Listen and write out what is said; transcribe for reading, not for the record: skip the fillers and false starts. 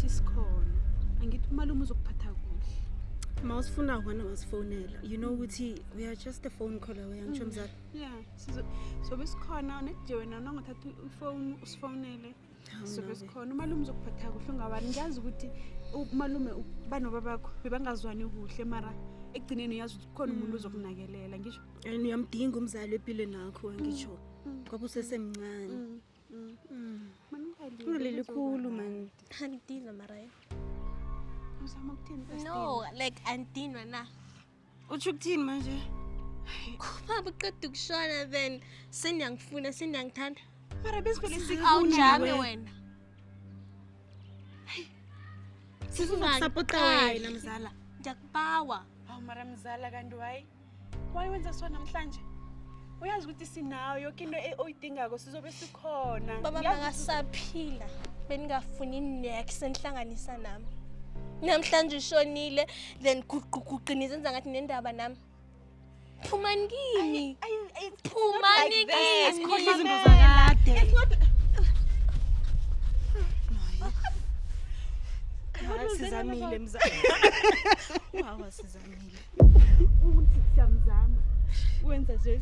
ukuthi sikhona. Angithi umalume uzokuphatha kuhle. Mawusifuna wena wasifonela. You know ukuthi we are just a phone call away angisho mzala. Yeah, sobe sikhona nje wena nongathatha ifone usifonele. Sobe sikhona umalume uzokuphatha kuhle ungabani ngiyazi ukuthi umalume banobabakho bebangazwani kuhle mara ekugcineni uyazi ukuthi khona umuntu ozokunakelela ngisho. And uyamdinga umzali empilweni yakho ngisho. Ngoba usesemncane. Ulele khulu man. Antina Maria. Uzama ukuthini? No, like Antina na. Uthi ukuthini manje? Kuba uqeda ukushona then seniyangifuna seniyangithanda. Mara besivele Awujame wena. Sizokusupporta wena mzala. Ngiyakubawa. Hawu mara mzala kanti wayi wenza so namhlanje uyazi ukuthi sinayo yonke into oyidingako sizobe sikhona. Baba bangasaphila beningafuni next enhlanganisa nami. Namhlanje ushonile then guqinize enza ngathi nendaba nami. Phumani kimi. Phumani kimi. Khohle izinto zakade. Sizamile mzala. Wawa sizamile. Uthi siyamzama. Wenza nje.